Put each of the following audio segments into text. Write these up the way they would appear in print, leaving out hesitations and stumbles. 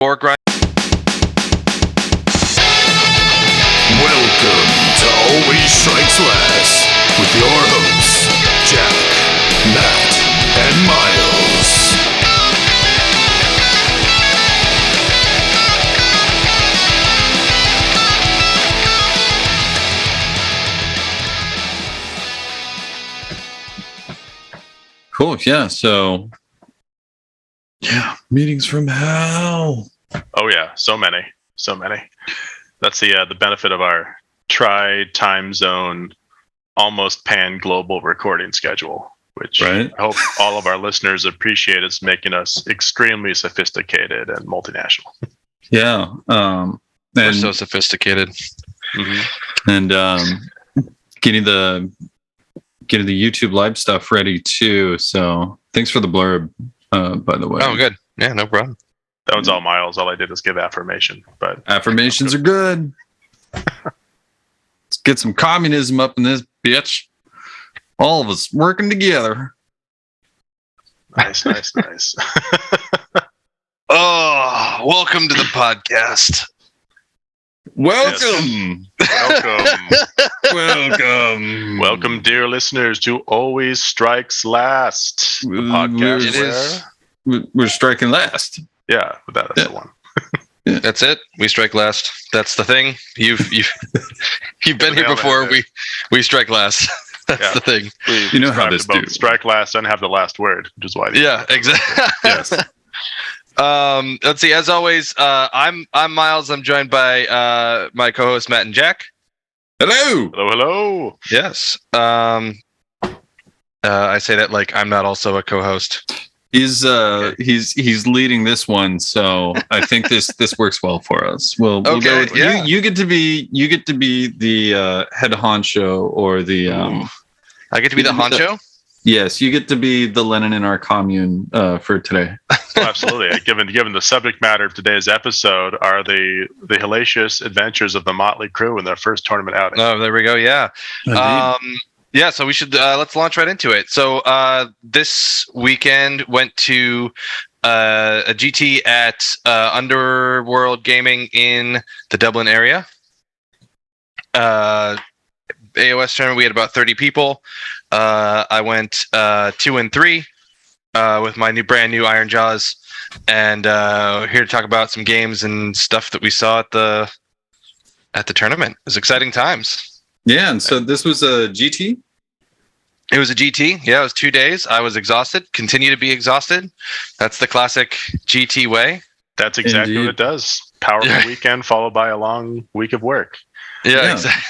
Or grind. Welcome to Always Strikes Last with your hosts, Jack, Matt, and Miles. Cool. Yeah. So, meetings from hell. Oh yeah, so many. That's the benefit of our tri-time zone, almost pan-global recording schedule, which Right. I hope all of our listeners appreciate. It's making us extremely sophisticated and multinational. Yeah. We're so sophisticated. And getting the YouTube live stuff ready too. So thanks for the blurb, by the way. Oh, good. Yeah, no problem. That was all Miles. All I did was give affirmation. But Affirmations are good. Let's get some communism up in this bitch. All of us working together. nice. Oh, welcome to the podcast. Welcome. Welcome. Welcome, dear listeners, to Always Strikes Last, the podcast. It is. We're striking last. Yeah, that's the one. That's it. We strike last. That's the thing. You've been here before. We strike last. That's the thing. You know how this do. Strike last and have the last word, which is why. Yeah, exactly. Yes. Let's see. As always, I'm Miles. I'm joined by my co-host Matt and Jack. Hello. Yes. I say that like I'm not also a co-host. He's leading this one, so I think this works well for us. We'll go with, you get to be the head honcho or the I get to be the honcho. Yes, you get to be the Lenin in our commune for today. Well, absolutely. Given the subject matter of today's episode are the hellacious adventures of the Motley Crew in their first tournament outing. Oh, there we go. Yeah. Indeed. Yeah, so we should let's launch right into it. So this weekend went to a GT at Underworld Gaming in the Dublin area. AoS tournament, we had about 30 people. I went 2 and 3 with my brand new Iron Jaws, and here to talk about some games and stuff that we saw at the tournament. It was exciting times. Yeah, and so this was a GT? It was a GT. Yeah, it was 2 days. I was exhausted, continue to be exhausted. That's the classic GT way. That's exactly what it does. Powerful weekend followed by a long week of work. Yeah. Exactly.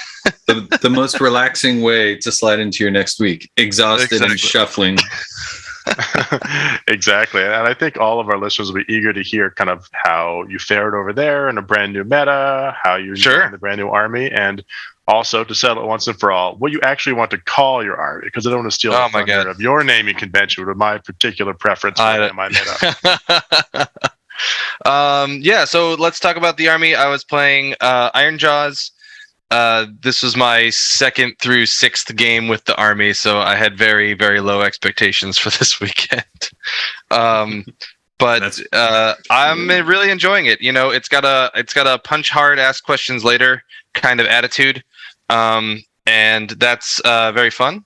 the most relaxing way to slide into your next week. Exhausted and shuffling. Exactly. And I think all of our listeners will be eager to hear kind of how you fared over there in a brand new meta, how you joined the brand new army, and also to settle it once and for all what you actually want to call your army, because I don't want to steal the thunder of your naming convention with my particular preference for my meta. Yeah, so let's talk about the army. I was playing Iron Jaws. This was my 2nd through 6th game with the army, so I had very, very low expectations for this weekend. But I'm really enjoying it. You know, it's got a punch hard, ask questions later kind of attitude, and that's very fun.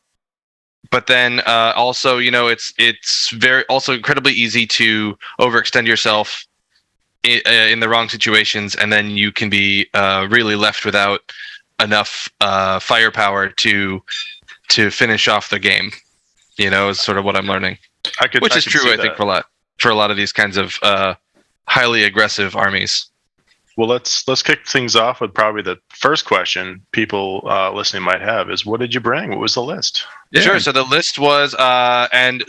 But then also, you know, it's very also incredibly easy to overextend yourself in the wrong situations, and then you can be really left without enough firepower to finish off the game. You know, is sort of what I'm learning, which is true, I think, for a lot of these kinds of highly aggressive armies. Well, let's kick things off with probably the first question people listening might have is, what did you bring? What was the list? Yeah. Sure. So the list was,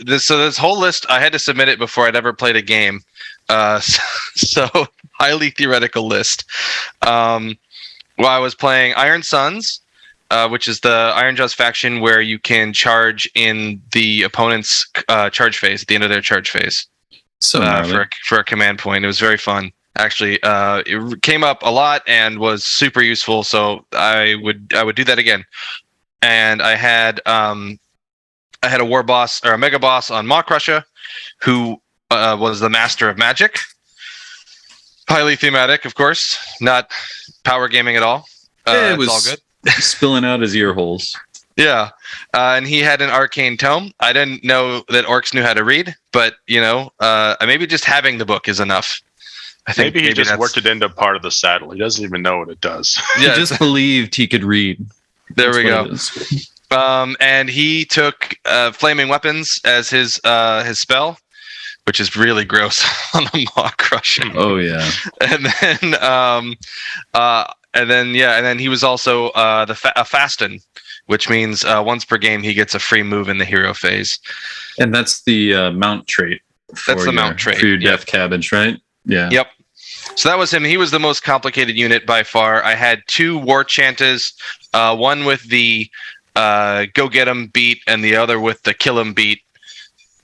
this whole list, I had to submit it before I'd ever played a game. So highly theoretical list. Well, I was playing Iron Suns, which is the Iron Jaws faction where you can charge in the opponent's charge phase, at the end of their charge phase. So for a command point. It was very fun. Actually, it came up a lot and was super useful, so I would do that again. And I had a war boss or a mega boss on Maw Crusher, who was the master of magic. Highly thematic, of course. Not power gaming at all. It was all good. spilling out his ear holes. Yeah. And he had an arcane tome. I didn't know that orcs knew how to read, but, maybe just having the book is enough. I think maybe he just worked it into part of the saddle. He doesn't even know what it does. Yeah, he just believed he could read. There we go. And he took flaming weapons as his spell, which is really gross on the Maw Crusher. Oh yeah. And then he was also a Fasten, which means once per game he gets a free move in the hero phase. And that's the mount trait. That's the mount trait for your Death Cabbage, right? Yeah. Yep. So that was him. He was the most complicated unit by far. I had 2 War Chantas, one with the Go Get 'em beat and the other with the Kill 'em beat.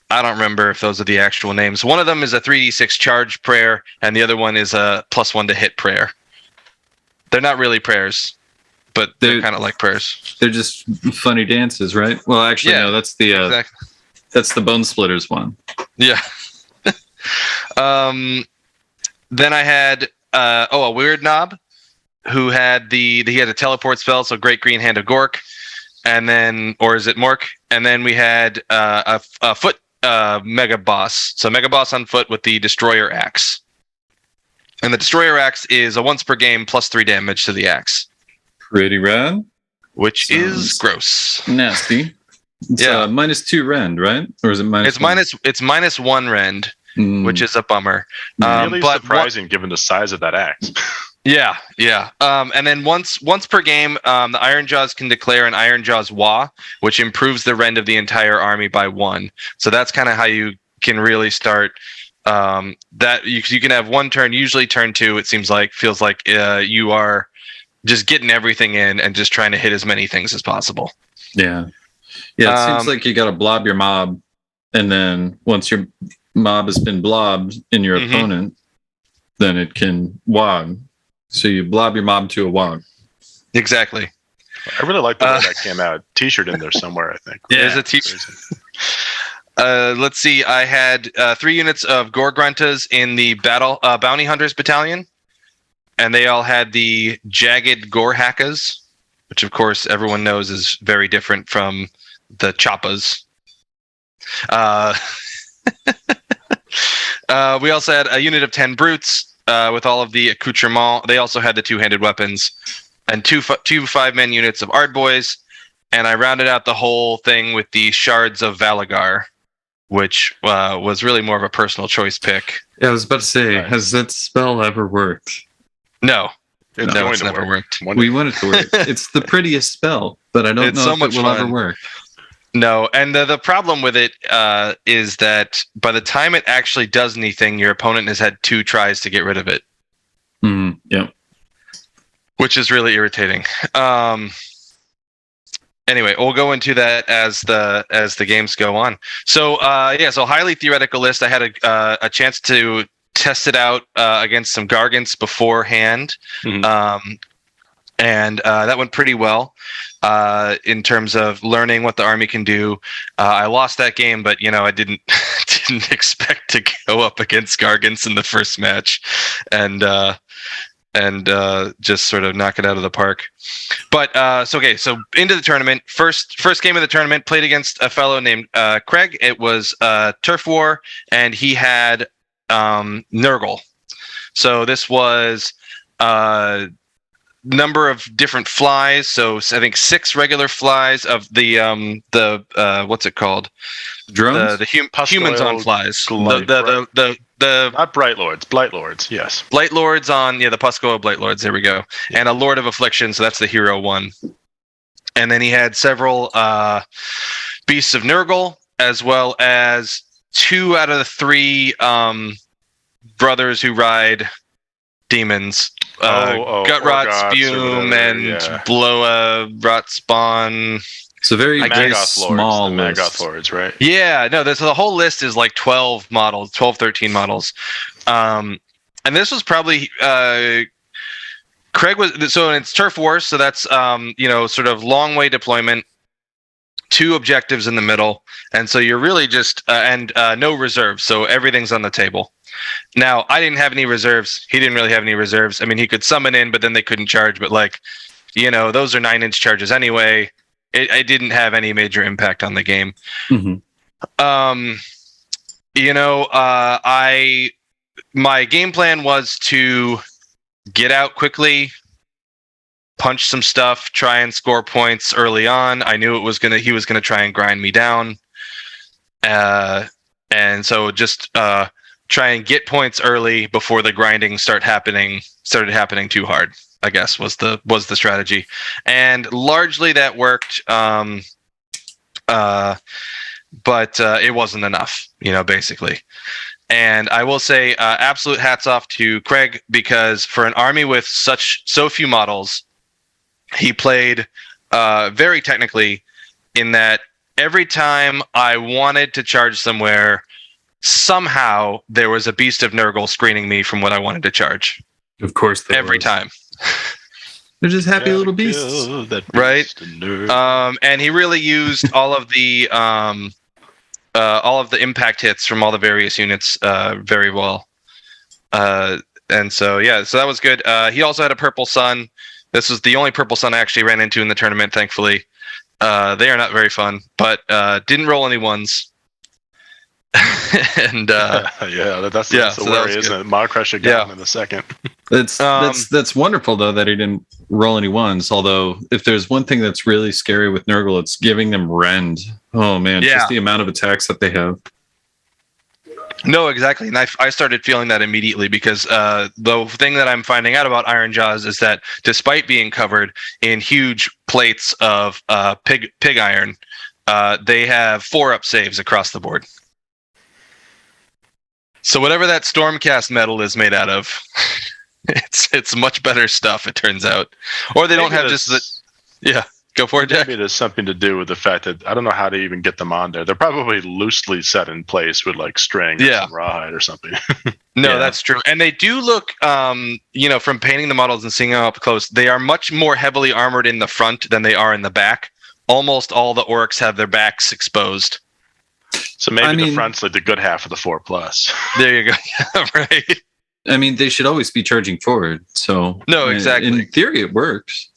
I don't remember if those are the actual names. One of them is a 3d6 charge prayer, and the other one is a +1 to hit prayer. They're not really prayers, but they're kind of like prayers. They're just funny dances, right? Well, actually, no. That's the exactly. That's the Bone Splitters one. Yeah. Then I had a Weird Knob, who had he had a teleport spell, so Great Green Hand of Gork, and then, or is it Mork? And then we had a foot Mega Boss, so Mega Boss on foot with the Destroyer Axe. And the Destroyer Axe is a once per game +3 damage to the axe. Pretty rad. Which is gross. Nasty. It's -2 rend, right? Or is it minus? It's -1 rend, which is a bummer. Really surprising given the size of that axe. Yeah. And then once per game, the Iron Jaws can declare an Iron Jaws Wa, which improves the rend of the entire army by 1. So that's kind of how you can really start. That you can have 1 turn, usually turn 2. It feels like you are just getting everything in and just trying to hit as many things as possible. Yeah. It seems like you got to blob your mob, and then once your mob has been blobbed in your opponent, then it can wog. So you blob your mob to a wog. Exactly. I really like the way that came out. T-shirt in there somewhere, I think. Yeah, there's a T-shirt. Let's see. I had 3 units of Gore Gruntas in the Bounty Hunters Battalion, and they all had the Jagged Gore Hackas, which of course everyone knows is very different from the Choppas. We also had a unit of 10 Brutes with all of the accoutrement. They also had the 2-handed weapons, and two 5-man units of Ard Boys, and I rounded out the whole thing with the Shards of Valagar, which was really more of a personal choice pick. Yeah, I was about to say, has that spell ever worked? No. It's never worked. We want it to work. It's the prettiest spell, but I don't know if it will ever work. No, and the problem with it is that by the time it actually does anything, your opponent has had 2 tries to get rid of it. Yeah. Which is really irritating. Anyway, we'll go into that as the games go on. So so highly theoretical list. I had a chance to test it out against some Gargants beforehand, and that went pretty well in terms of learning what the army can do. I lost that game, but I didn't expect to go up against Gargants in the first match, and just sort of knock it out of the park. But so into the tournament. First game of the tournament, played against a fellow named Craig. It was Turf War, and he had Nurgle. So this was number of different flies. So I think 6 regular flies of the what's it called? Drones. The humans on flies. The not Bright Lords, Blight Lords. Yes, Blight Lords on the Puscoa Blight Lords. There we go. And a Lord of Affliction. So that's the hero one. And then he had several Beasts of Nurgle, as well as 2 out of the 3 brothers who ride demons. Gutrot, Spume, and Bloa, Rot Spawn. It's a very small list. Maggoth Lords, right? Yeah, no, the whole list is like 12 models, 12, 13 models. And this was probably Craig was, so it's Turf Wars, so that's sort of long way deployment, 2 objectives in the middle, and so you're really just and no reserves, so everything's on the table. Now, I didn't have any reserves. He didn't really have any reserves. I mean, he could summon in, but then they couldn't charge. But like, those are 9-inch charges anyway. It didn't have any major impact on the game. Mm-hmm. My game plan was to get out quickly, punch some stuff, try and score points early on. I knew he was gonna try and grind me down, and so just try and get points early before the grinding started happening too hard, I guess was the strategy, and largely that worked. But it wasn't enough, basically. And I will say, absolute hats off to Craig, because for an army with so few models, he played very technically, in that every time I wanted to charge somewhere, somehow there was a Beast of Nurgle screening me from what I wanted to charge. Of course, every time. They're just happy little beasts, right? And he really used all of the impact hits from all the various units very well. And so that was good. He also had a purple sun. This was the only purple sun I actually ran into in the tournament, thankfully. They are not very fun, but didn't roll any ones. And that's the worry, isn't it? Mod Crusher got him in the second. That's wonderful though that he didn't roll any ones. Although if there's one thing that's really scary with Nurgle, it's giving them rend. Oh man, just the amount of attacks that they have. No, exactly. And I started feeling that immediately, because the thing that I'm finding out about Iron Jaws is that despite being covered in huge plates of pig iron, they have 4-up saves across the board. So whatever that Stormcast metal is made out of, it's much better stuff, it turns out. Or they don't have just the... Yeah, go for it, Jack. Maybe it has something to do with the fact that I don't know how to even get them on there. They're probably loosely set in place with like string or some rawhide or something. No, that's true. And they do look, from painting the models and seeing them up close, they are much more heavily armored in the front than they are in the back. Almost all the orcs have their backs exposed. So maybe the front's like the good half of the 4+. There you go. Yeah, right. I mean, they should always be charging forward. So no, exactly. In theory, it works.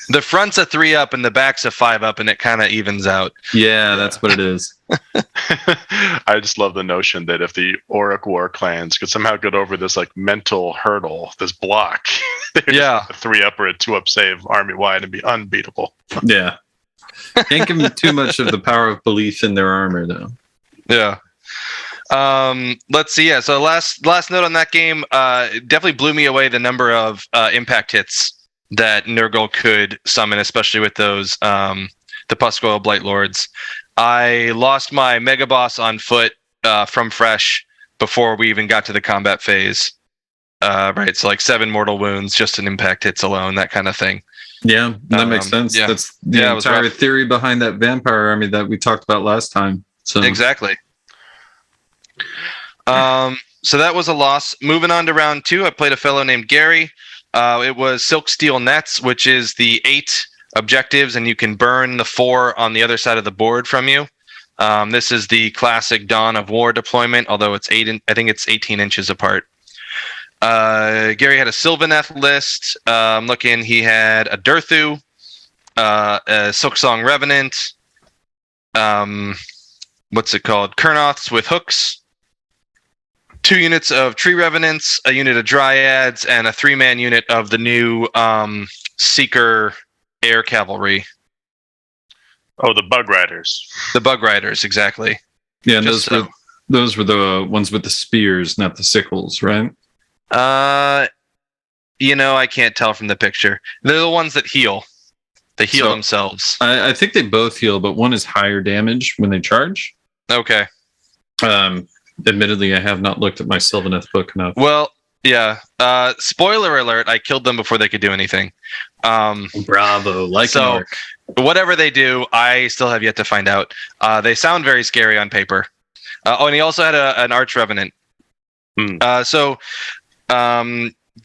The front's a 3-up and the back's a 5-up, and it kind of evens out. Yeah, that's what it is. I just love the notion that if the Auric War clans could somehow get over this like mental hurdle, this block, they're just a 3-up or a 2-up save army wide and be unbeatable. Yeah. Can't give them too much of the power of belief in their armor, though. Yeah. Let's see. Yeah. So last note on that game, definitely blew me away the number of impact hits that Nurgle could summon, especially with those the Puscoil Blight Lords. I lost my Mega Boss on foot from fresh before we even got to the combat phase. Right. So like 7 mortal wounds just in impact hits alone, that kind of thing. Yeah, that makes sense. Yeah. That's the entire theory behind that vampire army that we talked about last time. So exactly. So that was a loss. Moving on to round 2, I played a fellow named Gary. It was Silk Steel Nets, which is the 8 objectives, and you can burn the 4 on the other side of the board from you. This is the classic Dawn of War deployment, although it's 18 inches apart. Gary had a Sylvaneth list. Looking, he had a Durthu, a Silksong Revenant, what's it called? Kurnoths with hooks, 2 units of Tree Revenants, a unit of Dryads, and a 3-man unit of the new Seeker Air Cavalry. Oh, the Bug Riders. The Bug Riders, exactly. Yeah, and those were the ones with the spears, not the sickles, right? I can't tell from the picture. They're the ones that heal. They heal themselves. I think they both heal, but one is higher damage when they charge. Okay. Admittedly, I have not looked at my Sylvaneth book enough. Well, yeah. Spoiler alert, I killed them before they could do anything. Bravo. Like an orc. Whatever they do, I still have yet to find out. They sound very scary on paper. And he also had an Arch Revenant.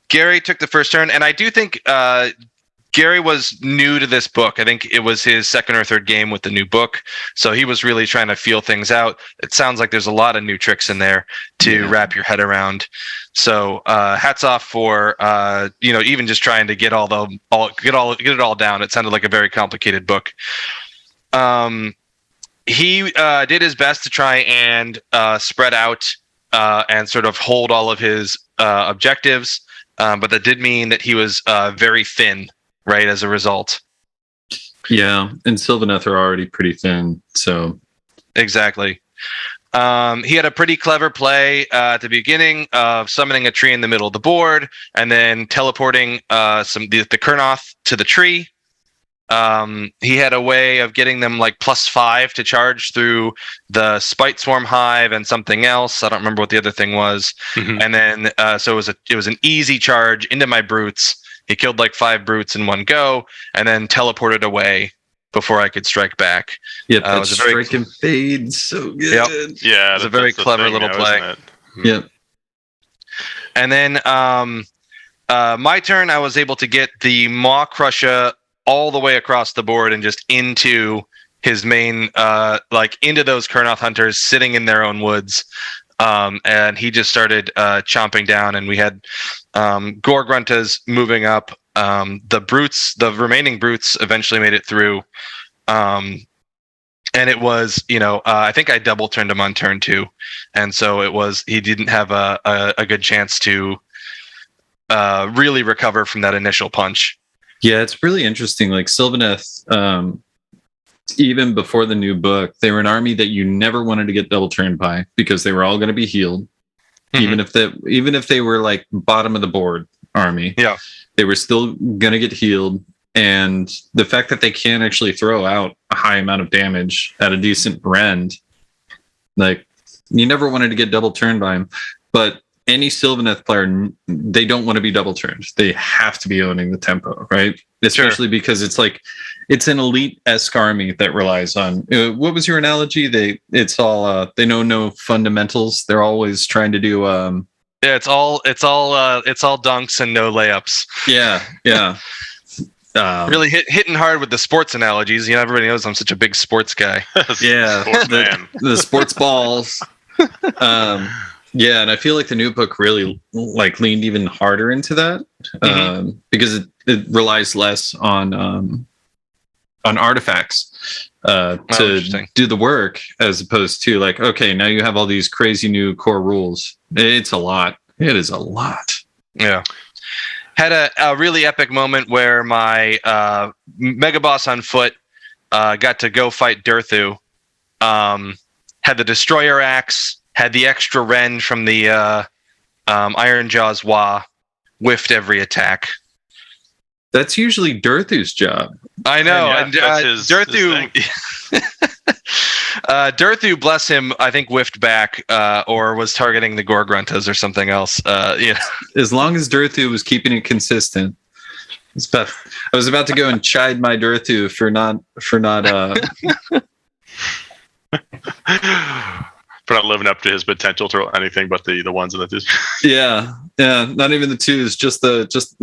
Gary took the first turn, and I do think Gary was new to this book. I think it was his second or third game with the new book, so he was really trying to feel things out. It sounds like there's a lot of new tricks in there to wrap your head around. So hats off for even just trying to get it all down. It sounded like a very complicated book. He did his best to try and spread out and sort of hold all of his objectives, but that did mean that he was very thin, right, as a result. Yeah, and Sylvaneth are already pretty thin, so... Exactly. He had a pretty clever play at the beginning of summoning a tree in the middle of the board and then teleporting the Kurnoth to the tree. He had a way of getting them like +5 to charge through the Spite Swarm Hive and something else. I don't remember what the other thing was. Mm-hmm. And then so it was an easy charge into my brutes. He killed like 5 brutes in one go and then teleported away before I could strike back. Yeah, that strike and fade, so good. Yep. Yeah, it was a very clever little play. Yep. And then my turn, I was able to get the Maw Crusher all the way across the board and just into his main, into those Kurnoth hunters sitting in their own woods. And he just started chomping down, and we had Gore-gruntas moving up. The remaining brutes eventually made it through. And it was, I think I double turned him on turn 2. And so he didn't have a good chance to really recover from that initial punch. Yeah, it's really interesting. Like Sylvaneth, even before the new book, they were an army that you never wanted to get double turned by because they were all going to be healed. Mm-hmm. Even if they were like bottom of the board army, they were still going to get healed. And the fact that they can actually throw out a high amount of damage at a decent rend, like you never wanted to get double turned by them. But any Sylvaneth player, they don't want to be double turned. They have to be owning the tempo, right? Especially because it's an elite-esque army that relies on. What was your analogy? They know no fundamentals. They're always trying to do. It's all dunks and no layups. Yeah. Really hitting hard with the sports analogies. Everybody knows I'm such a big sports guy. Yeah, the sports balls. Yeah, and I feel like the new book really leaned even harder into that because it relies less on artifacts to do the work, as opposed to okay, now you have all these crazy new core rules. It's a lot. It is a lot. Yeah. Had a really epic moment where my Mega Boss on foot got to go fight Durthu. Had the Destroyer Axe. Had the extra rend from the Iron Jaws Wa, whiffed every attack. That's usually Durthu's job. I know. And Durthu, Durthu, bless him, I think whiffed back or was targeting the Gore-gruntas or something else. As long as Durthu was keeping it consistent. I was about to go and chide my Durthu for not for not living up to his potential to roll anything but the ones in the twos. Yeah, not even the twos,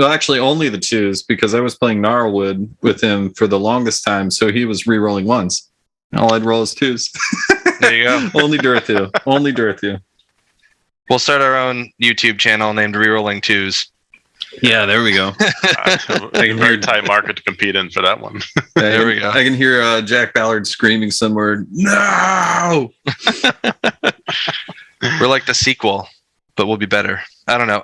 actually only the twos, because I was playing Gnarlwood with him for the longest time, so he was re-rolling ones. All I'd roll is twos. There you go. Only Durthu. We'll start our own YouTube channel named Rerolling Twos. Yeah, there we go. A very tight market to compete in for that one. There we go. I can hear Jack Ballard screaming somewhere, "No!" We're like the sequel, but we'll be better. I don't know.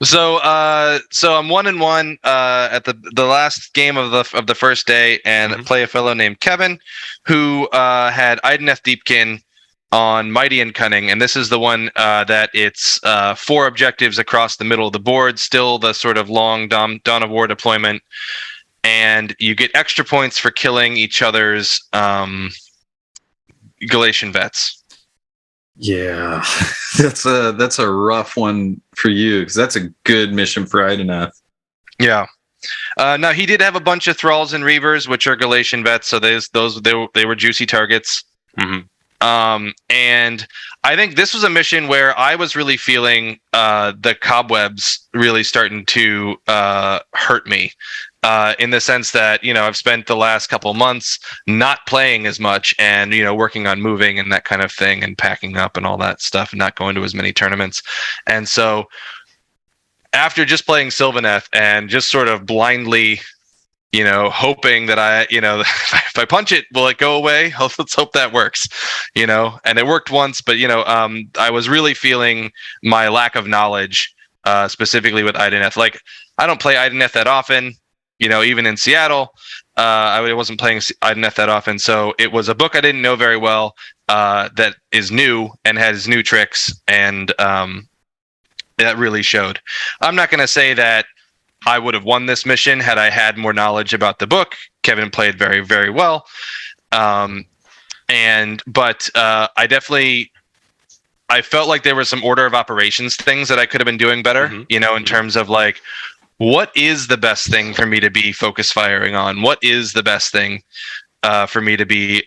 So I'm 1-1 at the last game of the first day, and play a fellow named Kevin, who had Ideneth Deepkin on Mighty and Cunning, and this is the one that it's 4 objectives across the middle of the board, still the sort of long Dawn of War deployment, and you get extra points for killing each other's Galatian vets. Yeah, that's a rough one for you, because that's a good mission for Ideneth. Yeah. Now he did have a bunch of Thralls and Reavers, which are Galatian vets, so they were juicy targets. Mm-hmm. And I think this was a mission where I was really feeling the cobwebs really starting to hurt me. In the sense that, I've spent the last couple months not playing as much and, working on moving and that kind of thing and packing up and all that stuff and not going to as many tournaments. And so after just playing Sylvaneth and just sort of blindly, hoping that if I punch it, will it go away? Let's hope that works, and it worked once, but, I was really feeling my lack of knowledge, specifically with Idoneth. Like, I don't play Idoneth that often. Even in Seattle, I wasn't playing Idoneth that often. So it was a book I didn't know very well, that is new and has new tricks, and that really showed. I'm not going to say that I would have won this mission had I had more knowledge about the book. Kevin played very, very well. But I felt like there were some order of operations things that I could have been doing better, in terms of like, what is the best thing for me to be focus firing on? What is the best thing for me to be?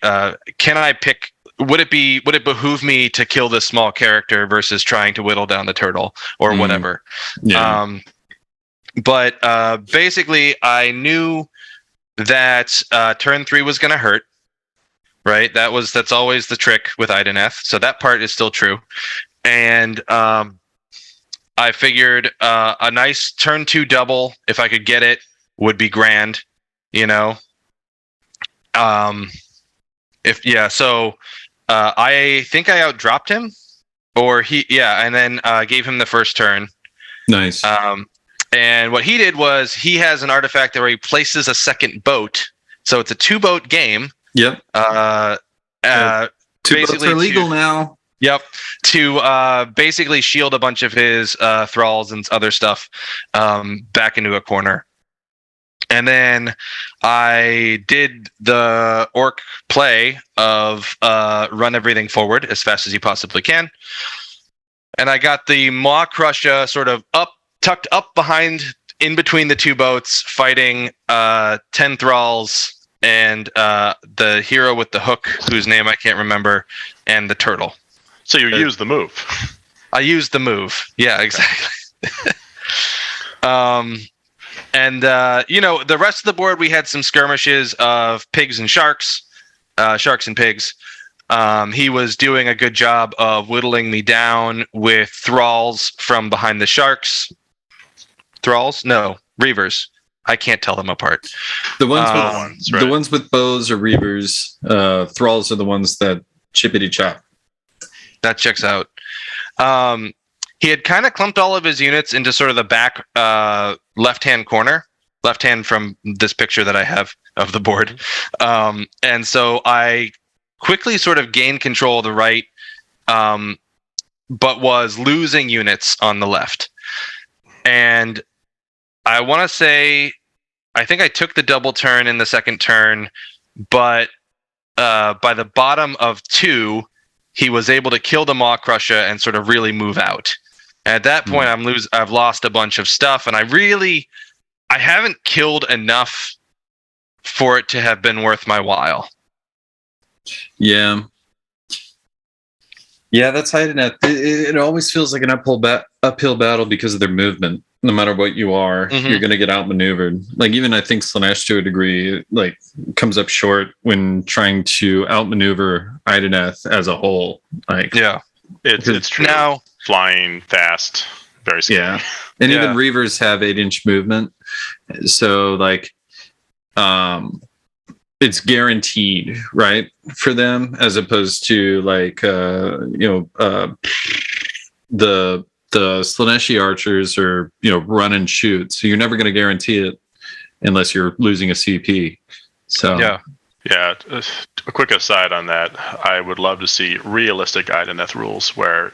Can I pick? Would it behoove me to kill this small character versus trying to whittle down the turtle or whatever? Yeah. But basically, I knew that turn 3 was going to hurt. Right. That's always the trick with Idoneth. So that part is still true, and I figured a nice turn 2 double, if I could get it, would be grand, So I think I outdropped him, and then gave him the first turn. Nice. And what he did was he has an artifact where he places a second boat, so it's a 2-boat game. Yep. 2 boats are legal now. Yep, to basically shield a bunch of his thralls and other stuff back into a corner. And then I did the orc play of run everything forward as fast as you possibly can. And I got the Maw Crusher sort of tucked up behind, in between the 2 boats, fighting 10 thralls and the hero with the hook, whose name I can't remember, and the turtle. So you used the move. I used the move. Yeah, exactly. The rest of the board, we had some skirmishes of pigs and sharks and pigs. He was doing a good job of whittling me down with thralls from behind the sharks. Thralls? No, reavers. I can't tell them apart. The ones with bows are reavers. Thralls are the ones that chippity chop. That checks out. He had kind of clumped all of his units into sort of the back left-hand corner, left-hand from this picture that I have of the board. And so I quickly sort of gained control of the right, but was losing units on the left. And I want to say, I think I took the double turn in the second turn, but by the bottom of 2, he was able to kill the Maw Crusher and sort of really move out. And at that point, I've lost a bunch of stuff, and I haven't killed enough for it to have been worth my while. Yeah. Yeah, that's Idoneth. It always feels like an uphill battle because of their movement. No matter what you are, you're going to get outmaneuvered. Like, even I think Slaanesh to a degree, like, comes up short when trying to outmaneuver Idoneth as a whole. Like, yeah, it's true. Now, flying fast, very scary. Yeah, and even Reavers have 8-inch movement, so like, it's guaranteed, right, for them, as opposed to like, the Slaaneshi archers are, run and shoot. So you're never going to guarantee it unless you're losing a CP. So yeah. A quick aside on that, I would love to see realistic Idoneth rules where,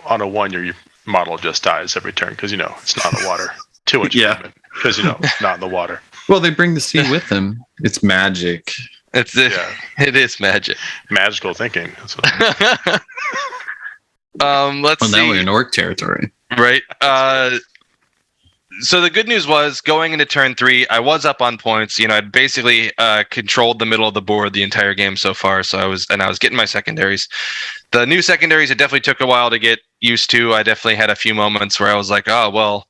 on a 1 your model just dies every turn because, it's not in the water. 2-inch movement because, it's not in the water. Well, they bring the sea with them. It's magic. It is magic. Magical thinking. Let's see. Now we're in orc territory, right? So the good news was going into turn 3, I was up on points. I'd basically controlled the middle of the board the entire game so far. So I was getting my secondaries. The new secondaries, it definitely took a while to get used to. I definitely had a few moments where I was like, oh, well,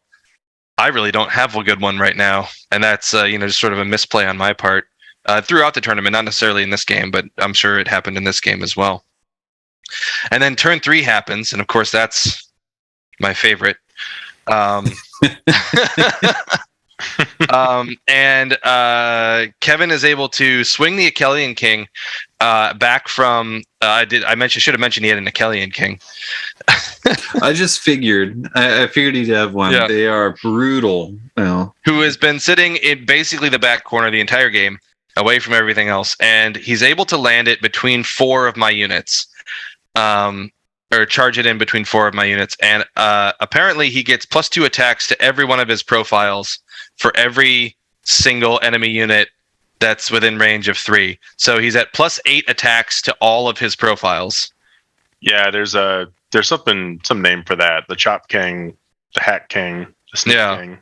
I really don't have a good one right now. And that's, just sort of a misplay on my part throughout the tournament, not necessarily in this game, but I'm sure it happened in this game as well. And then turn 3 happens. And of course, that's my favorite. And Kevin is able to swing the Achillean King back from. Should have mentioned he had an Achillean King. I just figured. I figured he'd have one. Yeah. They are brutal. Who has been sitting in basically the back corner the entire game, away from everything else, and he's able to land it between 4 of my units. Or charge it in between 4 of my units. And apparently he gets +2 attacks to every one of his profiles for every single enemy unit that's within range of 3. So he's at +8 attacks to all of his profiles. Yeah, there's some name for that. The Chop King, the Hack King, the Sneak King.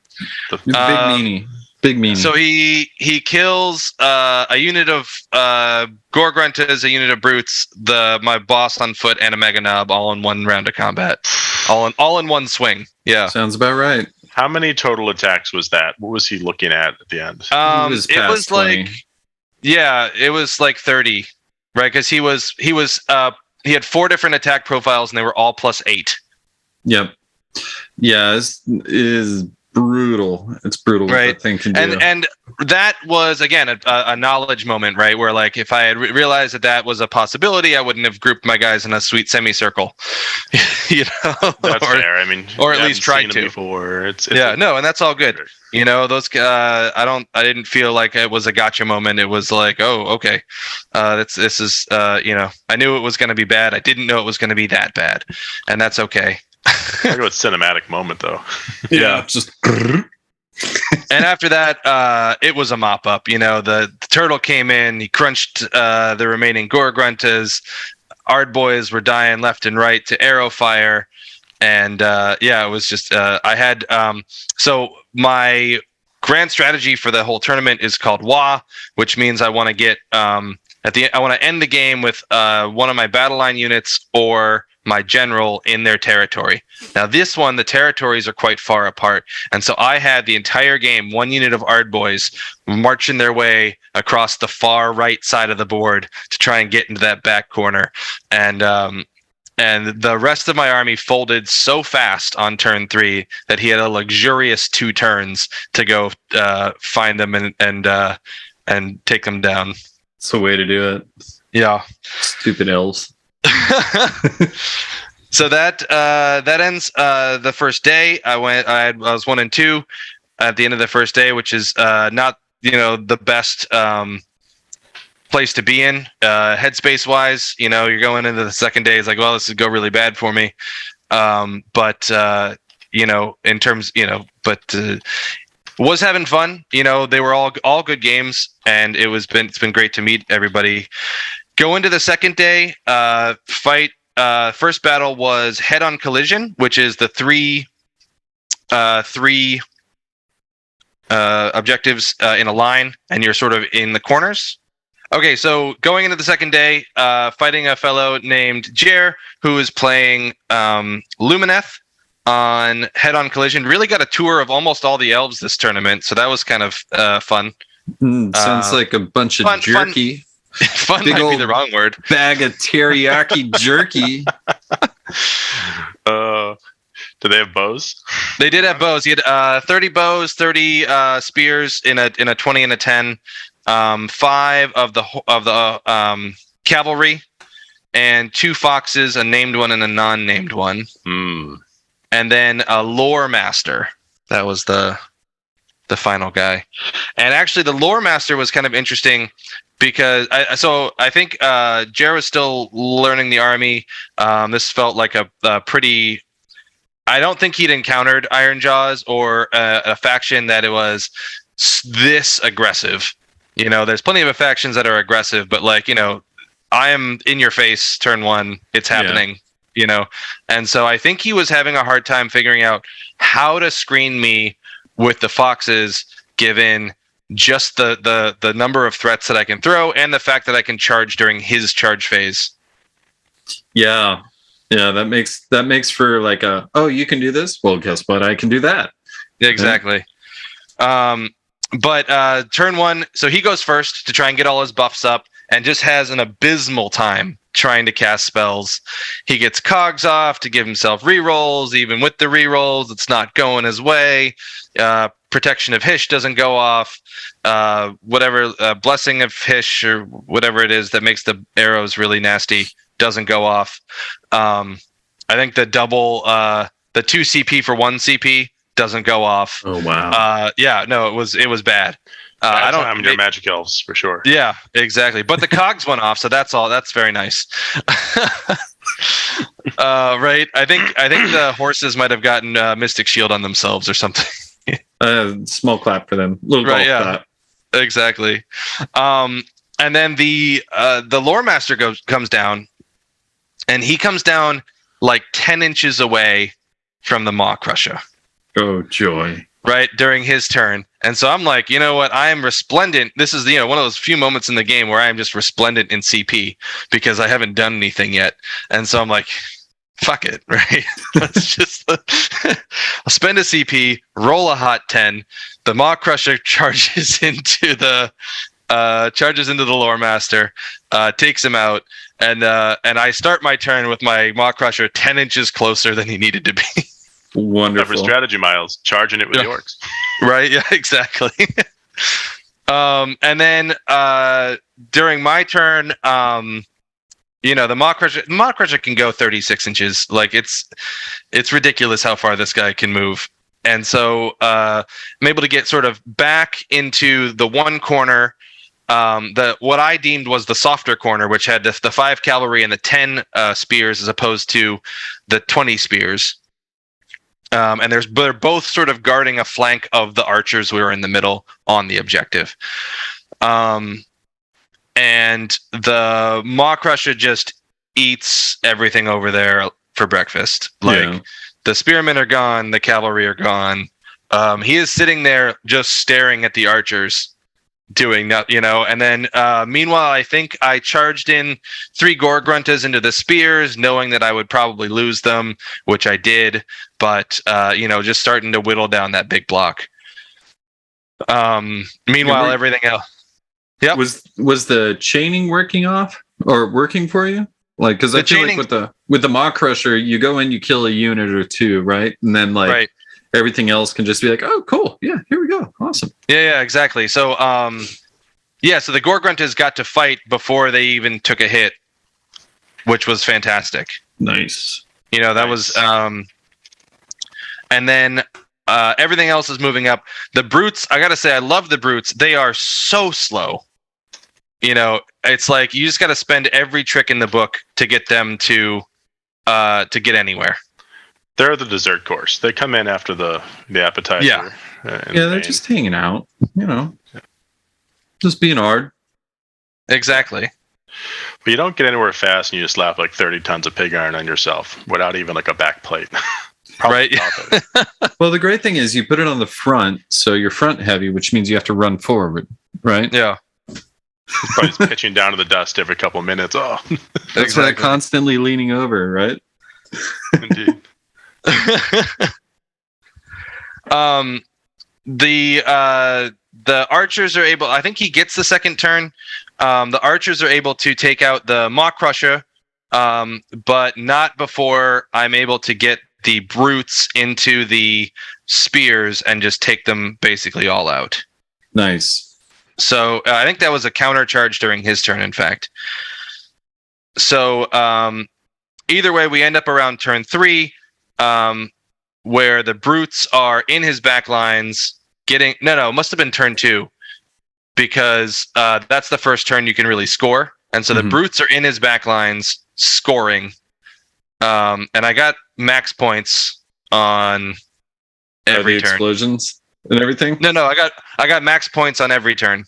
The Big Meanie. Big meanie. So he kills a unit of Gorgruntas, a unit of Brutes, my boss on foot, and a Mega Knob all in one round of combat. All in one swing. Yeah. Sounds about right. How many total attacks was that? What was he looking at the end? It was like 30, right? Because he had 4 different attack profiles and they were all +8. Yep. Yeah, it is brutal. It's brutal, right? What that thing can do. And that was again a knowledge moment, right? Where like if I had realized that was a possibility, I wouldn't have grouped my guys in a sweet semicircle. That's fair. I mean, or at least tried to before. And that's all good. Those I didn't feel like it was a gotcha moment. It was like, oh, okay, this is I knew it was going to be bad. I didn't know it was going to be that bad, and that's okay. I go with cinematic moment though. Yeah, just. And after that, it was a mop up. The turtle came in, he crunched the remaining Gorgruntas. Ardboys were dying left and right to arrow fire, and it was just I had so my grand strategy for the whole tournament is called WA, which means I want to get I want to end the game with one of my battle line units or my general in their territory. Now this one, the territories are quite far apart, and so I had the entire game 1 unit of Ardboys marching their way across the far right side of the board to try and get into that back corner, and the rest of my army folded so fast on turn 3 that he had a luxurious 2 turns to go find them and take them down. It's the way to do it. Yeah. Stupid elves. So that ends the first day. I was 1 and 2 at the end of the first day, which is not the best place to be in headspace wise. You're going into the second day, it's like, well, this would go really bad for me. But in terms, was having fun. They were all good games, and it's been great to meet everybody. Go into the second day, fight. First battle was head-on collision, which is the three objectives in a line, and you're sort of in the corners. Okay, so going into the second day, fighting a fellow named Jer, who is playing Lumineth on head-on collision. Really got a tour of almost all the elves this tournament, so that was kind of fun. Sounds like a bunch of jerky. Fun might be the wrong word. Bag of teriyaki jerky. Do they have bows? They did have bows. He had 30 bows, 30 spears in a 20 and a 10, 5 of the cavalry, and 2 foxes, a named one and a non-named one, and then a lore master. That was the final guy. And actually, the lore master was kind of interesting. Because I think Jer was still learning the army. This felt like a pretty. I don't think he'd encountered Iron Jaws or a faction that it was this aggressive. There's plenty of factions that are aggressive, but I am in your face. Turn 1, it's happening. And so I think he was having a hard time figuring out how to screen me with the foxes, given just the number of threats that I can throw and the fact that I can charge during his charge phase. Yeah. Yeah, that makes for like you can do this? Well, guess what? I can do that. Exactly. But turn 1, so he goes first to try and get all his buffs up and just has an abysmal time trying to cast spells. He gets cogs off to give himself rerolls. Even with the rerolls, it's not going his way. Protection of Hish doesn't go off. Whatever Blessing of Hish or whatever it is that makes the arrows really nasty doesn't go off. I think the double, the 2 CP for 1 CP doesn't go off. Oh wow. Yeah, no, it was bad. I don't have your magic elves for sure. Yeah, exactly. But the cogs went off, so that's all. That's very nice. Right? I think the horses might have gotten Mystic Shield on themselves or something. Small clap for them. Little right? golf Yeah. clap. Exactly. And then the Lore Master comes down, and he comes down like 10 inches away from the Maw Crusher. Oh joy. Right during his turn, and so I'm like, you know what? I am resplendent. This is one of those few moments in the game where I am just resplendent in CP because I haven't done anything yet, and so I'm like, fuck it, right? Let's just I'll spend a CP, roll a hot 10. The Maw Crusher charges into the Lore Master, takes him out, and I start my turn with my Maw Crusher 10 inches closer than he needed to be. Wonderful. Clever strategy, Miles. Charging it with the orcs. Right? Yeah, exactly. And then during my turn, the Maw Crusher can go 36 inches. Like it's ridiculous how far this guy can move. And so I'm able to get sort of back into the one corner, what I deemed was the softer corner, which had the 5 cavalry and the 10 spears as opposed to the 20 spears. And they're both sort of guarding a flank of the archers who are in the middle on the objective. And the Maw Crusher just eats everything over there for breakfast. Like the spearmen are gone, the cavalry are gone. He is sitting there just staring at the archers, doing that, and then meanwhile I think I charged in 3 gore gruntas into the spears, knowing that I would probably lose them, which I did, but just starting to whittle down that big block. Meanwhile everything else. Yeah. Was the chaining working for you? Like, because I feel like with the Maw Crusher, you go in, you kill a unit or 2, right? And then everything else can just be like, oh, cool. Yeah, here we go. Awesome. Yeah, exactly. So, so the Gore Gruntas got to fight before they even took a hit, which was fantastic. Nice. That was, and then everything else is moving up. The Brutes, I got to say, I love the Brutes. They are so slow. It's like you just got to spend every trick in the book to get them to get anywhere. They're the dessert course. They come in after the appetizer. Yeah, they're just hanging out, just being hard. Exactly. But you don't get anywhere fast, and you just slap like 30 tons of pig iron on yourself without even like a back plate. Right. Well, the great thing is you put it on the front, so you're front heavy, which means you have to run forward, right? Yeah. Probably just pitching down to the dust every couple of minutes. Oh, that's exactly. Constantly leaning over, right? Indeed. The archers are able, I think he gets the second turn. The archers are able to take out the Maw Crusher, but not before I'm able to get the brutes into the spears and just take them basically all out. Nice. So I think that was a counter charge during his turn, in fact. So either way, we end up around turn 3, where the brutes are in his back lines getting... No, it must have been turn 2, because that's the first turn you can really score. And so the brutes are in his back lines scoring. And I got max points on every turn. Explosions and everything? No, I got max points on every turn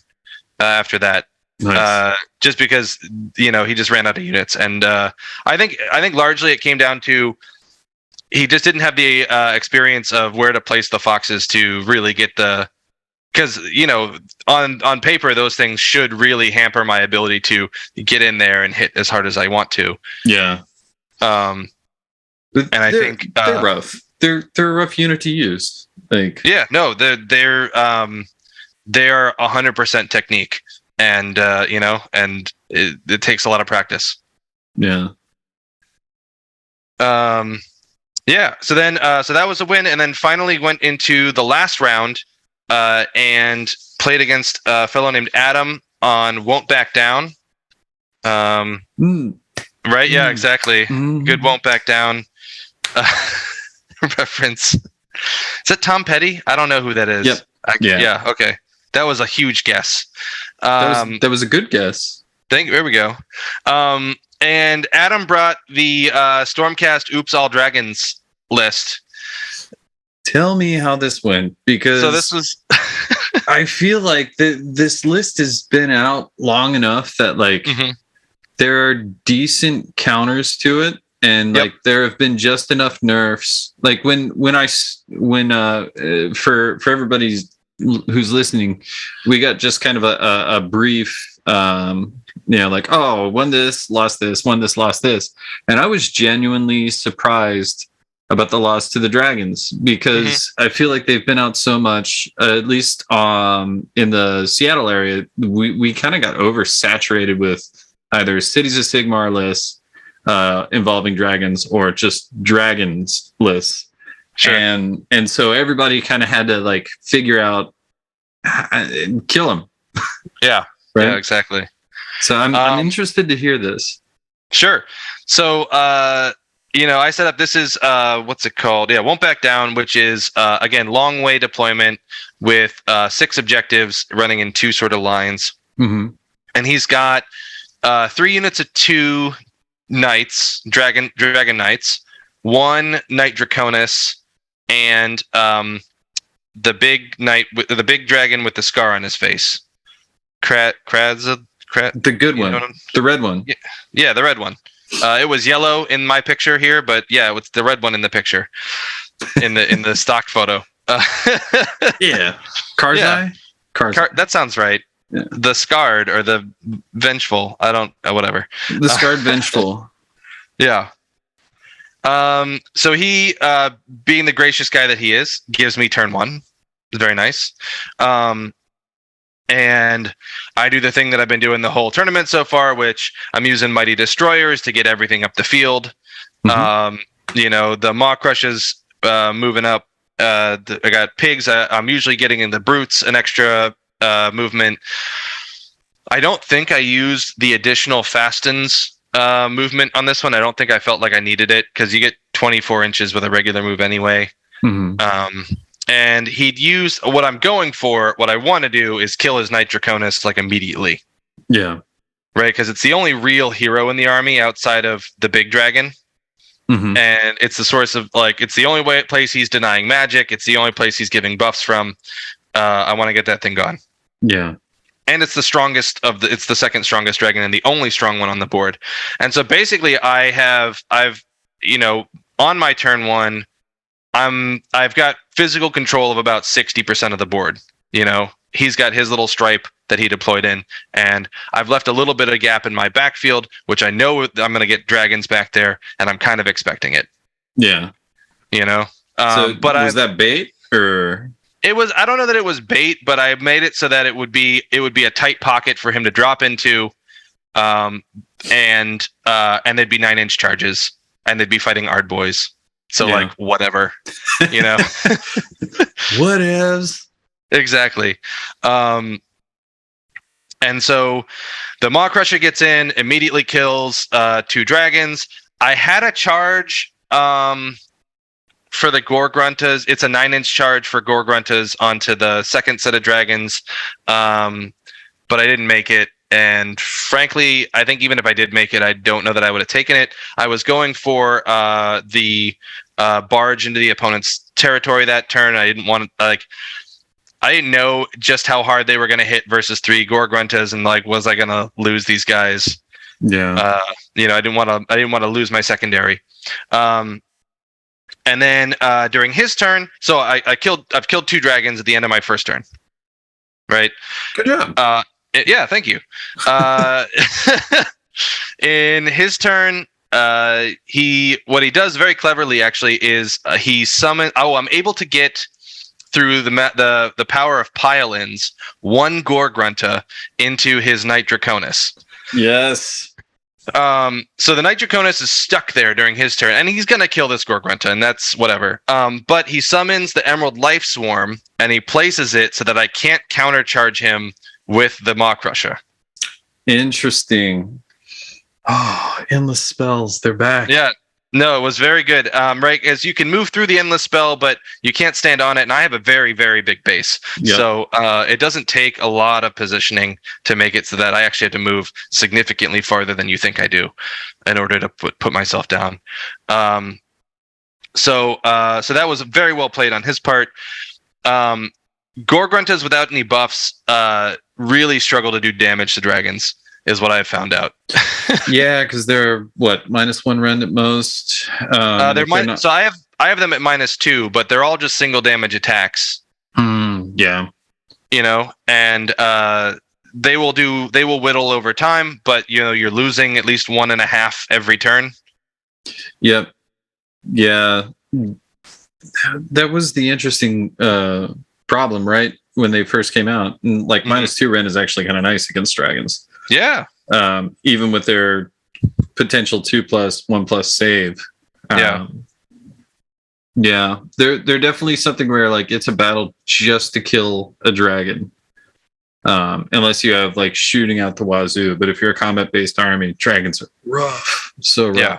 after that. Nice. Just because he just ran out of units, and I think largely it came down to he just didn't have the experience of where to place the foxes to really get the. Because on paper those things should really hamper my ability to get in there and hit as hard as I want to. Yeah. And I think they're rough. They're a rough unit to use. Like yeah, no, they're 100% technique, and and it takes a lot of practice. Yeah. Yeah. So then so that was a win, and then finally went into the last round. And played against a fellow named Adam on Won't Back Down. Right? Yeah, exactly. Good Won't Back Down reference. Is that Tom Petty? I don't know who that is. Yep. Yeah, okay. That was a huge guess. That was a good guess. There we go. And Adam brought the Stormcast Oops All Dragons list. Tell me how this went, because so this was I feel like this list has been out long enough that there are decent counters to it, and like there have been just enough nerfs. Like when for everybody who's listening, we got just kind of a brief like, oh, won this, lost this, won this, lost this, and I was genuinely surprised about the loss to the Dragons, because I feel like they've been out so much, at least in the Seattle area, we kind of got oversaturated with either Cities of Sigmar lists involving dragons or just dragons lists. Sure. And so everybody kind of had to like figure out kill them. Yeah. Right? Yeah, exactly. So I'm interested to hear this. Sure. So I set up, this is, what's it called? Yeah, Won't Back Down, which is, again, long way deployment with 6 objectives running in 2 sort of lines. Mm-hmm. And he's got 3 units of 2 knights, dragon knights, 1 knight draconis, and the big knight, the big dragon with the scar on his face. The good one. The red one. Yeah, the red one. It was yellow in my picture here, but yeah, it's the red one in the picture, in the stock photo. Yeah, Karzai. That sounds right. Yeah. The scarred or the vengeful. I don't. Whatever. The scarred vengeful. Yeah. So he, being the gracious guy that he is, gives me turn 1. Very nice. And I do the thing that I've been doing the whole tournament so far, which I'm using Mighty Destroyers to get everything up the field. Mm-hmm. The Maw Crushes moving up. I got pigs. I'm usually getting in the brutes an extra movement. I don't think I used the additional fastens movement on this one. I don't think I felt like I needed it, because you get 24 inches with a regular move anyway. Mm-hmm. And he'd use what I'm going for. What I want to do is kill his Knight Draconis like immediately. Yeah. Right, because it's the only real hero in the army outside of the big dragon. Mm-hmm. And it's the source of, it's the only place he's denying magic. It's the only place he's giving buffs from. I want to get that thing gone. Yeah. And it's the strongest it's the second strongest dragon and the only strong one on the board. And so basically I've on my turn 1, I've got physical control of about 60% of the board. He's got his little stripe that he deployed in, and I've left a little bit of gap in my backfield, which I know I'm going to get dragons back there, and I'm kind of expecting it. Yeah. But was that bait or? It was. I don't know that it was bait, but I made it so that it would be a tight pocket for him to drop into, and they'd be 9-inch charges, and they'd be fighting Ard boys. So whatever, Whatevs. Exactly. And so the Maw Crusher gets in, immediately kills 2 dragons. I had a charge for the Gore Gruntas. It's a 9-inch charge for Gore Gruntas onto the second set of dragons, but I didn't make it. And frankly, I think even if I did make it, I don't know that I would have taken it. I was going for the barge into the opponent's territory that turn. I didn't want to, I didn't know just how hard they were going to hit versus 3 Gore Gruntas, and was I going to lose these guys? Yeah. I didn't want to lose my secondary. And then during his turn, so I've killed 2 dragons at the end of my first turn. Right. Good job. Yeah, thank you. In his turn, what he does very cleverly actually is he summons. Oh, I'm able to get through the power of pile-ins 1 Gore Grunta into his Knight Draconis. Yes. So the Knight Draconis is stuck there during his turn, and he's gonna kill this Gore Grunta, and that's whatever. But he summons the Emerald Life Swarm, and he places it so that I can't countercharge him with the Maw Crusher. Interesting. Oh, endless spells. They're back. Yeah. No, it was very good. Right, as you can move through the endless spell, but you can't stand on it. And I have a very, very big base, so it doesn't take a lot of positioning to make it so that I actually have to move significantly farther than you think I do, in order to put myself down. So that was very well played on his part. Gore Gruntas without any buffs really struggle to do damage to dragons, is what I've found out. Yeah, because they're -1 rend at most. So I have them at -2, but they're all just single damage attacks. Yeah. And they will whittle over time, but you're losing at least 1.5 every turn. Yep. Yeah. That was the interesting problem, right? When they first came out, and -2 rend is actually kind of nice against dragons. Yeah. Even with their potential 2+, 1+ save. Yeah. They're definitely something where it's a battle just to kill a dragon. Unless you have shooting out the wazoo. But if you're a combat-based army, dragons are rough. So rough. Yeah.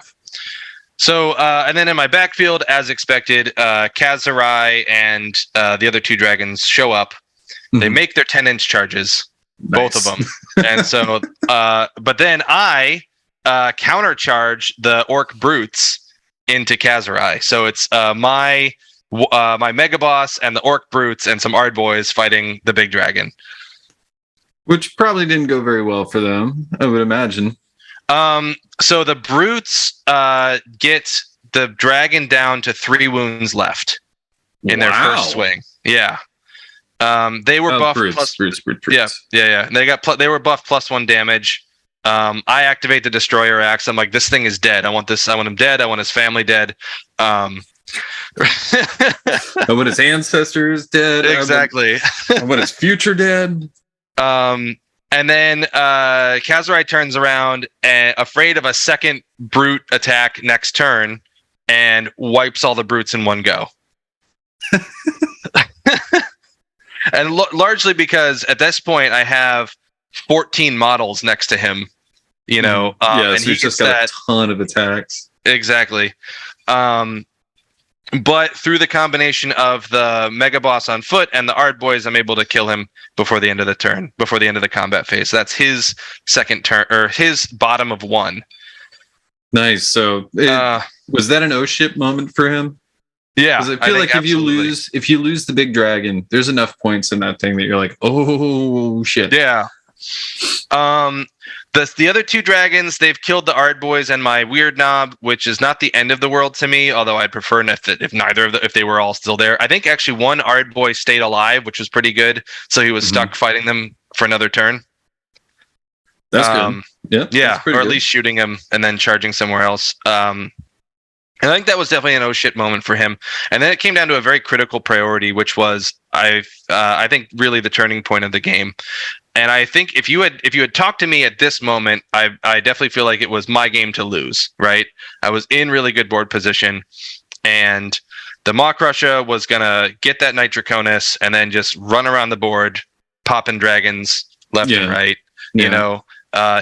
So, and then in my backfield, as expected, Kazurai and the other 2 dragons show up. They make their 10-inch charges. Nice. Both of them. And so, but then I countercharge the Orc Brutes into Kazurai. So it's my Mega Boss and the Orc Brutes and some Ard Boys fighting the big dragon. Which probably didn't go very well for them, I would imagine. So the Brutes get the dragon down to 3 wounds left in their first swing. Yeah. They were buffed Brutes. Yeah. They were buffed +1 damage. I activate the Destroyer Axe. I'm like, this thing is dead. I want him dead. I want his family dead. I want his ancestors dead. Exactly. I want his future dead. And then Kazurai turns around, afraid of a second brute attack next turn, and wipes all the brutes in one go. And largely because at this point I have 14 models next to him, and he's just got a ton of attacks. Exactly. But through the combination of the Mega Boss on foot and the Ard Boys, I'm able to kill him before the end of the turn, before the end of the combat phase. So that's his second turn, or his bottom of 1. Nice. So was that an oh shit moment for him? Yeah, because I feel like if you lose the big dragon, there's enough points in that thing that you're like, oh shit. Yeah. The other 2 dragons, they've killed the Ard Boys and my Weird Knob, which is not the end of the world to me. Although I'd prefer if they were all still there. I think actually 1 Ard Boy stayed alive, which was pretty good. So he was stuck fighting them for another turn. That's good. Yeah, or at least shooting him and then charging somewhere else. And I think that was definitely an oh shit moment for him. And then it came down to a very critical priority, which was I think really the turning point of the game. And I think if you had talked to me at this moment, I definitely feel like it was my game to lose. Right, I was in really good board position, and the Maw Crusher was gonna get that Knight Draconis and then just run around the board, popping dragons left and right.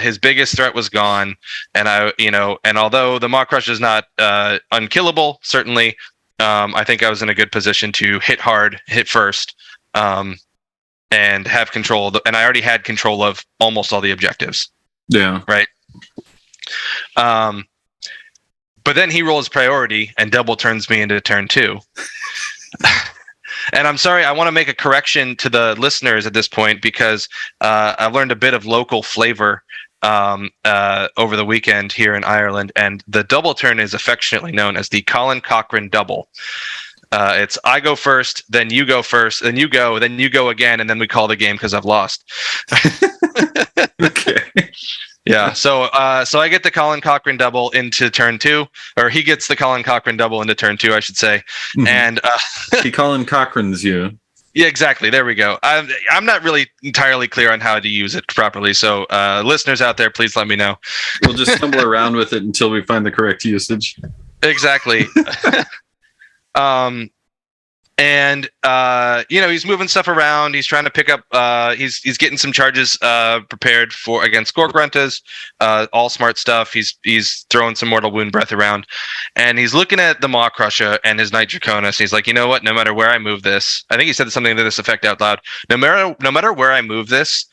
His biggest threat was gone, and and although the Maw Crusher is not unkillable, certainly, I think I was in a good position to hit hard, hit first, and have control. And I already had control of almost all the objectives. Yeah. Right. But then he rolls priority and double turns me into turn 2. And I'm sorry, I want to make a correction to the listeners at this point because I've learned a bit of local flavor. over the weekend here in Ireland, and the double turn is affectionately known as the Colin Cochrane double. It's I go first, then you go first, then you go again, and then we call the game because I've lost. Okay. Yeah, so I get the Colin Cochrane double into turn 2, or he gets the Colin Cochrane double into turn 2, I should say. Mm-hmm. And he Colin Cochrane's you. Yeah, exactly. There we go. I'm not really entirely clear on how to use it properly, so listeners out there, please let me know. We'll just stumble around with it until we find the correct usage. Exactly. And he's moving stuff around. He's trying to pick up. He's getting some charges prepared for against Gorgruntas. All smart stuff. He's throwing some mortal wound breath around, and he's looking at the Maw Crusher and his Knight Draconis. He's like, you know what? No matter where I move this, I think he said something to this effect out loud. No matter where I move this,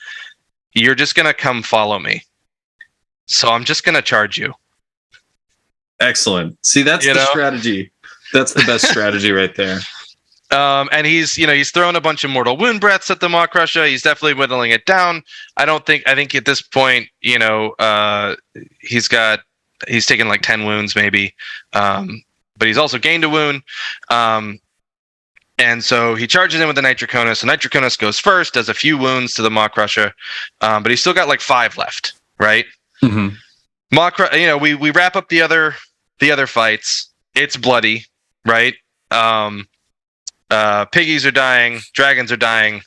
you're just gonna come follow me. So I'm just gonna charge you. Excellent. See, that's the strategy. That's the best strategy right there. And he's throwing a bunch of mortal wound breaths at the Maw Crusher. He's definitely whittling it down. I think at this point, he's taken like 10 wounds maybe. But he's also gained a wound. And so he charges in with the Knight Draconis. The Knight Draconis goes first, does a few wounds to the Maw Crusher. But he's still got like 5 left, right? Mm-hmm. We wrap up the other fights. It's bloody, right? Piggies are dying, dragons are dying.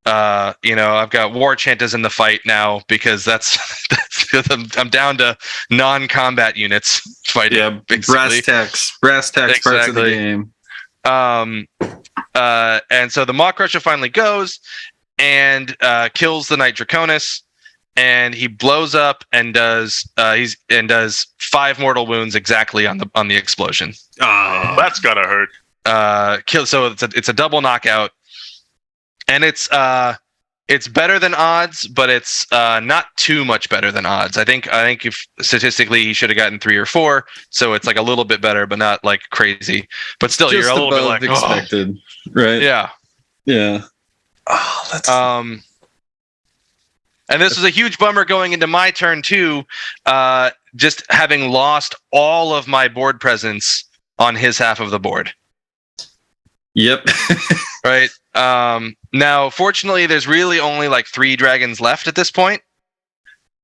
I've got war chantas in the fight now because that's I'm down to non-combat units fighting. Yeah, basically. brass tacks parts of the game. And so the Maw Crusher finally goes and kills the Knight Draconis, and he blows up and does 5 mortal wounds exactly on the explosion. Oh, that's gotta hurt. So it's a double knockout, and it's better than odds, but it's not too much better than odds. I think if statistically he should have gotten 3 or 4, so it's like a little bit better, but not like crazy. But still, just you're a little bit like expected, right? Yeah. Oh, that's And this was a huge bummer going into my turn too, just having lost all of my board presence on his half of the board. Yep. Right. Now, fortunately, there's really only like 3 dragons left at this point.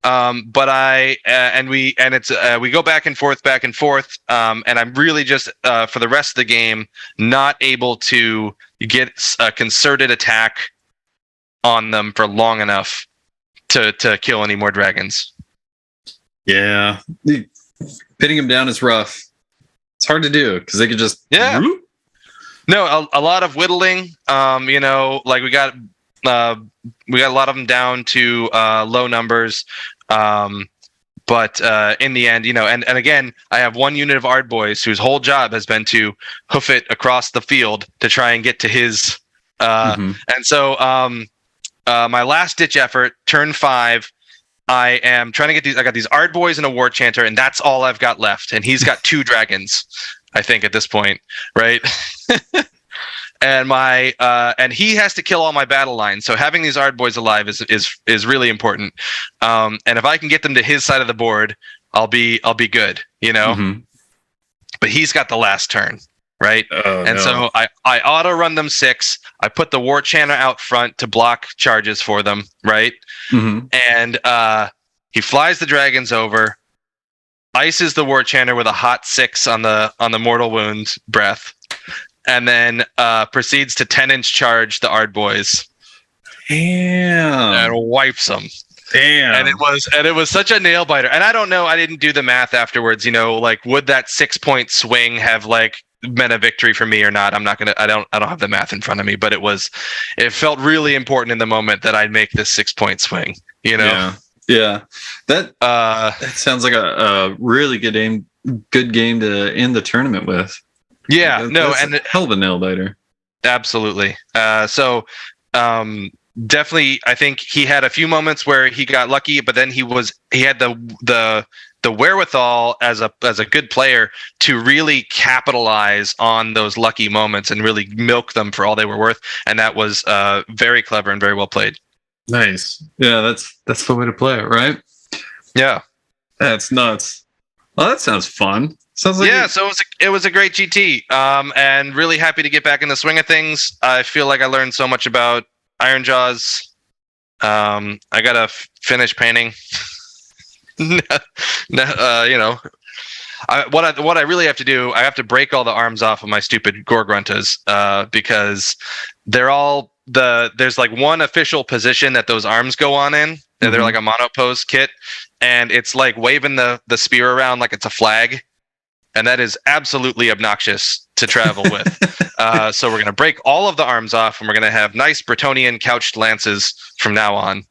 But we go back and forth, and I'm really just for the rest of the game not able to get a concerted attack on them for long enough to kill any more dragons. Yeah, pitting them down is rough. It's hard to do because they could just whoop. No, a lot of whittling. Like we got a lot of them down to low numbers. But in the end, and again, I have 1 unit of Ardboys whose whole job has been to hoof it across the field to try and get to his. And so my last ditch effort, turn 5, I am trying to get these. I got these Ardboys and a War Chanter, and that's all I've got left. And he's got 2 dragons, I think, at this point, right? And and he has to kill all my battle lines. So having these Ardboys alive is really important. And if I can get them to his side of the board, I'll be good, But he's got the last turn, right? So I auto run them 6. I put the War Chanter out front to block charges for them, right? Mm-hmm. And he flies the dragons over, ices the War Chanter with a hot 6 on the mortal wound breath, and then proceeds to 10-inch charge the Ardboys. Damn. And wipes them. Damn. And it was such a nail biter. And I don't know, I didn't do the math afterwards, like would that 6-point swing have like meant a victory for me or not? I don't have the math in front of me, but it felt really important in the moment that I'd make this 6-point swing, Yeah. That sounds like a really good game to end the tournament with. Yeah, that's a hell of a nail biter. Absolutely. Definitely, I think he had a few moments where he got lucky, but then he had the wherewithal as a good player to really capitalize on those lucky moments and really milk them for all they were worth, and that was very clever and very well played. Nice. Yeah, that's the way to play it, right? Yeah. That's nuts. Well, that sounds fun. Sounds like So it was a great GT, and really happy to get back in the swing of things. I feel like I learned so much about Iron Jaws. I gotta finish painting. What I really have to do, I have to break all the arms off of my stupid Gorgruntas, because they're all there's like one official position that those arms go on in. And they're like a monopose kit, and it's like waving the spear around like it's a flag, and that is absolutely obnoxious to travel with. So we're gonna break all of the arms off, and we're gonna have nice Bretonnian couched lances from now on.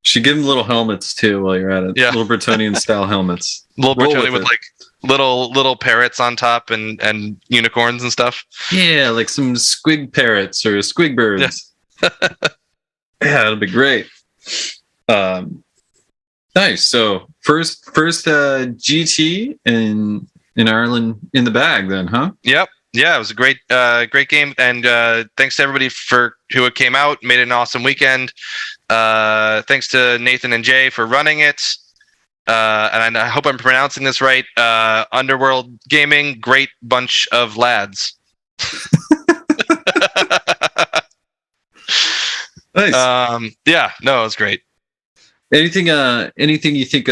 Should give them little helmets too while you're at it. Yeah, little Bretonnian style helmets. Little Bretonnian with like little parrots on top and unicorns and stuff. Yeah, like some squig parrots or squig birds. Yeah, that'll be great. Nice. So first GT in Ireland in the bag then, huh? Yep. Yeah, it was a great game, and thanks to everybody who came out, made it an awesome weekend. Thanks to Nathan and Jay for running it, and I hope I'm pronouncing this right. Underworld Gaming, great bunch of lads. Nice. Yeah, no, it was great. Anything you think?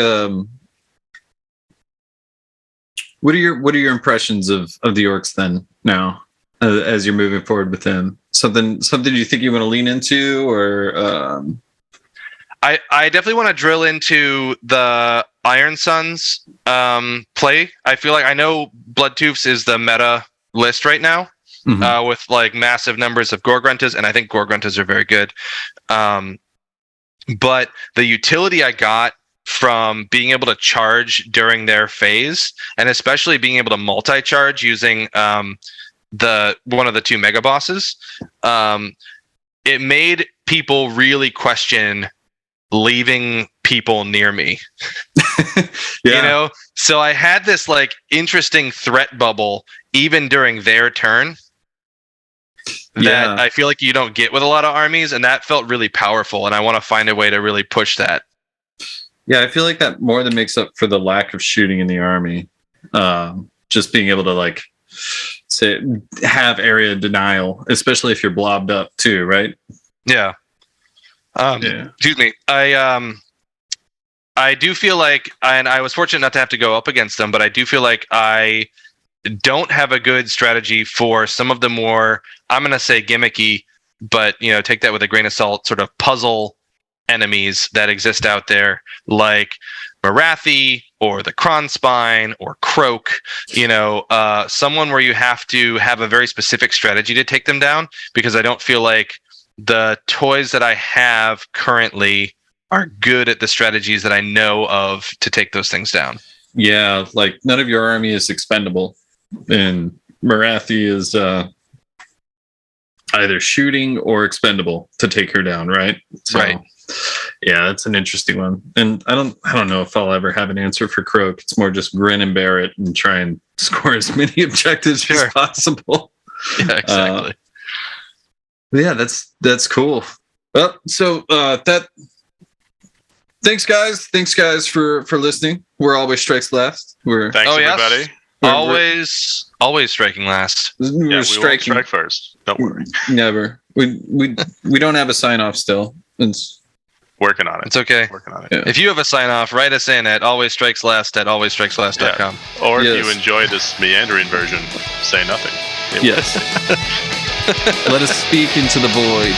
What are your impressions of the orcs then now, as you're moving forward with them? Something you think you want to lean into, or? I definitely want to drill into the Iron Suns play. I feel like I know Bloodtooths is the meta list right now. Mm-hmm. With like massive numbers of Gorgruntas, and I think Gorgruntas are very good. But the utility I got from being able to charge during their phase, and especially being able to multi-charge using one of the two mega bosses, it made people really question leaving people near me. Yeah. So I had this like interesting threat bubble even during their turn that I feel like you don't get with a lot of armies, and that felt really powerful, and I want to find a way to really push that. Yeah, I feel like that more than makes up for the lack of shooting in the army. Just being able to like have area denial, especially if you're blobbed up too, right? Yeah. Excuse me. I do feel like, and I was fortunate not to have to go up against them, but I do feel like I don't have a good strategy for some of the more, I'm going to say gimmicky, but take that with a grain of salt, sort of puzzle enemies that exist out there, like Marathi or the Kronspine or Croak, someone where you have to have a very specific strategy to take them down, because I don't feel like the toys that I have currently are good at the strategies that I know of to take those things down. Yeah, like none of your army is expendable, and Marathi is either shooting or expendable to take her down, right? So, right. Yeah, that's an interesting one, and I don't know if I'll ever have an answer for Croak. It's more just grin and bear it and try and score as many objectives as possible. Yeah, exactly. Yeah, that's cool. Well, so thanks guys for listening. We're Always Strikes Last. Thanks everybody. Always striking last. We won't strike first. Don't worry. Never. We don't have a sign off still. It's working on it. It's okay. Working on it. Yeah. If you have a sign off, write us in at alwaysstrikeslast@alwaysstrikeslast.com. Yeah. Or if you enjoy this meandering version, say nothing. Yes. Let us speak into the void.